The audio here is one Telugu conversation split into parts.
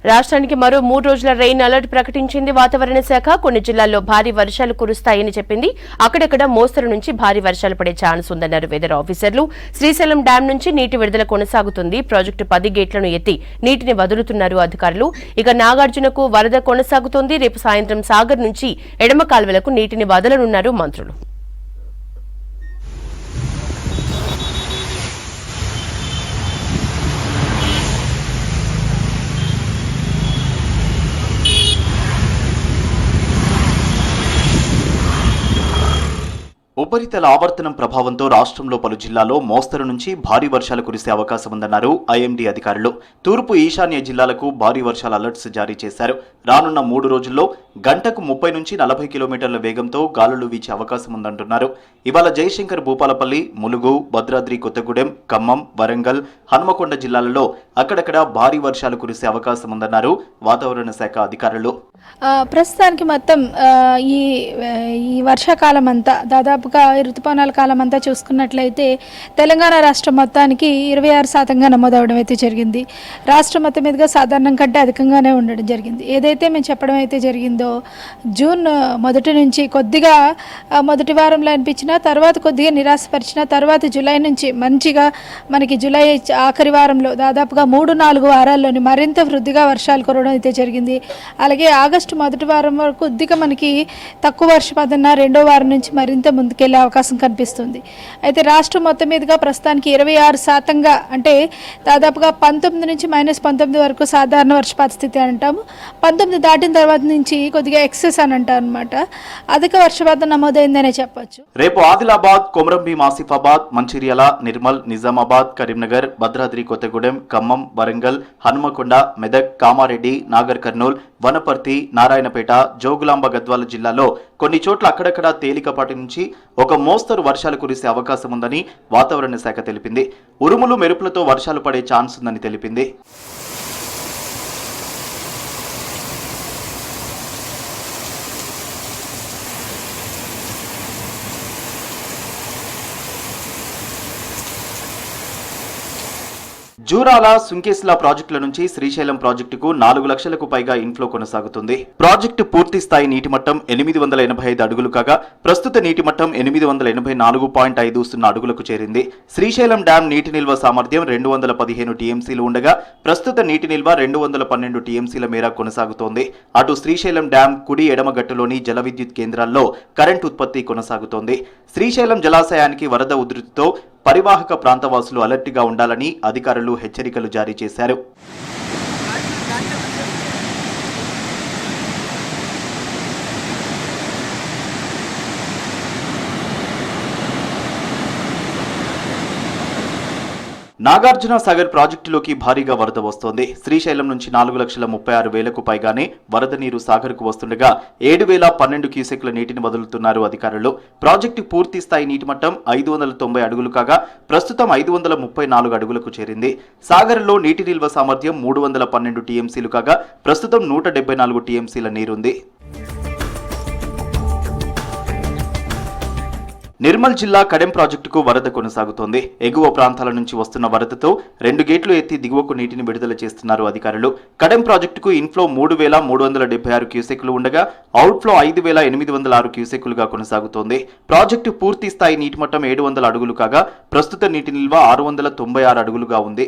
రాష్ట్రానికి మరో 3 రోజుల రెయిన్ అలర్ట్ ప్రకటించింది వాతావరణ శాఖ. కొన్ని జిల్లాల్లో భారీ వర్షాలు కురుస్తాయని చెప్పింది. అక్కడక్కడ మోస్తరు నుంచి భారీ వర్షాలు పడే ఛాన్స్ ఉందన్నారు వెదర్ ఆఫీసర్లు. శ్రీశైలం డ్యాం నుంచి నీటి విడుదల కొనసాగుతుంది. ప్రాజెక్టు 10 గేట్లను ఎత్తి నీటిని వదులుతున్నారు అధికారులు. ఇక నాగార్జునకు వరద కొనసాగుతోంది. రేపు సాయంత్రం సాగర్ నుంచి ఎడమ కాల్వలకు నీటిని వదలనున్నారు మంత్రులు. ఉపరితల ఆవర్తనం ప్రభావంతో రాష్ట్రంలో పలు జిల్లాల్లో మోస్తరు నుంచి భారీ వర్షాలు కురిసే అవకాశం ఉందన్నారు ఐఎండీ అధికారులు. తూర్పు ఈశాన్య జిల్లాలకు భారీ వర్షాల అలర్ట్స్ జారీ చేశారు. రానున్న 3 రోజుల్లో గంటకు 30 నుంచి 40 కిలోమీటర్ల వేగంతో గాలులు వీచే అవకాశం ఉందంటున్నారు. ఇవాళ జయశంకర్, భూపాలపల్లి, ములుగు, భద్రాద్రి కొత్తగూడెం, ఖమ్మం, వరంగల్, హన్మకొండ జిల్లాలలో అక్కడక్కడ భారీ వర్షాలు కురిసే అవకాశం ఉందన్నారు వాతావరణ శాఖ అధికారులు. ప్రస్తుతానికి మొత్తం ఈ వర్షాకాలం అంతా దాదాపుగా ఋతుపవనాల కాలం అంతా చూసుకున్నట్లయితే తెలంగాణ రాష్ట్రం మొత్తానికి 26% నమోదవడం అయితే జరిగింది. రాష్ట్రం మొత్తం మీదుగా సాధారణం కంటే అధికంగానే ఉండడం జరిగింది. ఏదైతే మేము చెప్పడం అయితే జరిగిందో జూన్ మొదటి నుంచి కొద్దిగా మొదటి వారంలో అనిపించిన తర్వాత కొద్దిగా నిరాశపరిచిన తర్వాత జూలై నుంచి మంచిగా మనకి జూలై ఆఖరి వారంలో దాదాపుగా 3-4 వారాల్లోని మరింత వృద్ధిగా వర్షాలు కురవడం అయితే జరిగింది. అలాగే ఆగస్టు మొదటి వారం వరకు కొద్దిగా మనకి తక్కువ వర్షపాతం రెండో వారం నుంచి మరింత ముందుకెళ్లే అవకాశం కనిపిస్తుంది. అయితే రాష్ట్రం మొత్తం మీదుగా ప్రస్తుతానికి 26% అంటే దాదాపుగా 19 నుంచి -19 వరకు సాధారణ వర్షపాత స్థితి అంటాము. 19 దాటిన తర్వాత నుంచి కొద్దిగా ఎక్సెస్ అని అంటారు అనమాట. అధిక వర్షపాతం నమోదైందనే చెప్పొచ్చు. రేపు ఆదిలాబాద్, కొమరంభీం, ఆసిఫాబాద్, మంచిర్యాల, నిర్మల్, నిజామాబాద్, కరీంనగర్, భద్రాద్రి కొత్తగూడెం, ఖమ్మం, వరంగల్, హన్మకొండ, మెదక్, కామారెడ్డి, నాగర్ కర్నూల్, వనపర్తి, నారాయణపేట, జోగులాంబ, గద్వాల జిల్లాలో కొన్ని చోట్ల అక్కడక్కడ తేలికపాటి నుంచి ఒక మోస్తరు వర్షాలు కురిసే అవకాశం ఉందని వాతావరణ శాఖ తెలిపింది. ఉరుములు, మెరుపులతో వర్షాలు పడే ఛాన్స్ ఉందని తెలిపింది. జూరాల, సుంకేశ్ల ప్రాజెక్టుల నుంచి శ్రీశైలం ప్రాజెక్టుకు 4 లక్షలకు పైగా ఇన్ఫ్లో కొనసాగుతుంది. ప్రాజెక్టు పూర్తి స్థాయి నీటి మట్టం 885 అడుగులు కాగా ప్రస్తుత నీటి మట్టం 884.50 అడుగులకు చేరింది. శ్రీశైలం డ్యాం నీటి నిల్వ సామర్థ్యం 215 టీఎంసీలు ఉండగా ప్రస్తుత నీటి నిల్వ 212 టీఎంసీల మేర కొనసాగుతోంది. అటు శ్రీశైలం డ్యాం కుడి ఎడమ గట్టులోని జల విద్యుత్ కేంద్రాల్లో కరెంటు ఉత్పత్తి కొనసాగుతోంది. శ్రీశైలం జలాశయానికి వరద ఉధృతితో పరివాహక ప్రాంతవాసులు అలర్ట్గా ఉండాలని అధికారులు హెచ్చరికలు జారీ చేశారు. నాగార్జున సాగర్ ప్రాజెక్టులోకి భారీగా వరద వస్తోంది. శ్రీశైలం నుంచి 4,36,000కు పైగానే వరద నీరు సాగర్కు వస్తుండగా 7,012 క్యూసెక్ల నీటిని వదులుతున్నారు అధికారులు. ప్రాజెక్టు పూర్తి స్థాయి నీటి మట్టం 590 అడుగులు కాగా ప్రస్తుతం 534 అడుగులకు చేరింది. సాగర్లో నీటి నిల్వ సామర్థ్యం 312 టీఎంసీలు కాగా ప్రస్తుతం 174 టీఎంసీల నీరుంది. నిర్మల్ జిల్లా కడెం ప్రాజెక్టుకు వరద కొనసాగుతోంది. ఎగువ ప్రాంతాల నుంచి వస్తున్న వరదతో 2 గేట్లు ఎత్తి దిగువకు నీటిని విడుదల చేస్తున్నారు అధికారులు. కడెం ప్రాజెక్టుకు ఇన్ఫ్లో 3,376 క్యూసెక్లు ఉండగా అవుట్ఫ్లో 5,806 క్యూసెక్లుగా కొనసాగుతోంది. ప్రాజెక్టు పూర్తి స్థాయి నీటి మట్టం 700 అడుగులు కాగా ప్రస్తుత నీటి నిల్వ 696 అడుగులుగా ఉంది.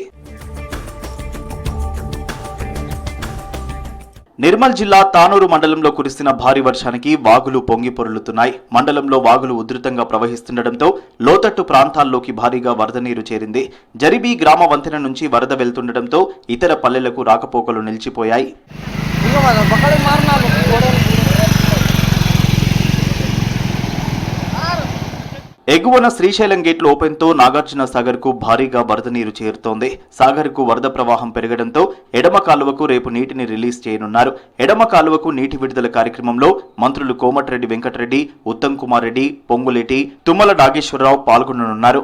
నిర్మల్ జిల్లా తానూరు మండలంలో కురిసిన భారీ వర్షానికి వాగులు పొంగి పొర్లుతున్నాయి. మండలంలో వాగులు ఉధృతంగా ప్రవహిస్తుండటంతో లోతట్టు ప్రాంతాల్లోకి భారీగా వరద నీరు చేరింది. జరిబీ గ్రామ వంతెన నుంచి వరద వెళ్తుండటంతో ఇతర పల్లెలకు రాకపోకలు నిలిచిపోయాయి. ఎగువన శ్రీశైలం గేట్లు ఓపెన్తో నాగార్జున సాగర్కు భారీగా వరద నీరు చేరుతోంది. సాగర్కు వరద ప్రవాహం పెరగడంతో ఎడమ కాలువకు రేపు నీటిని రిలీజ్ చేయనున్నారు. ఎడమ కాలువకు నీటి విడుదల కార్యక్రమంలో మంత్రులు కోమటిరెడ్డి వెంకటరెడ్డి, ఉత్తమ్ కుమార్ రెడ్డి, పొంగులేటి, తుమ్మల నాగేశ్వరరావు పాల్గొననున్నారు.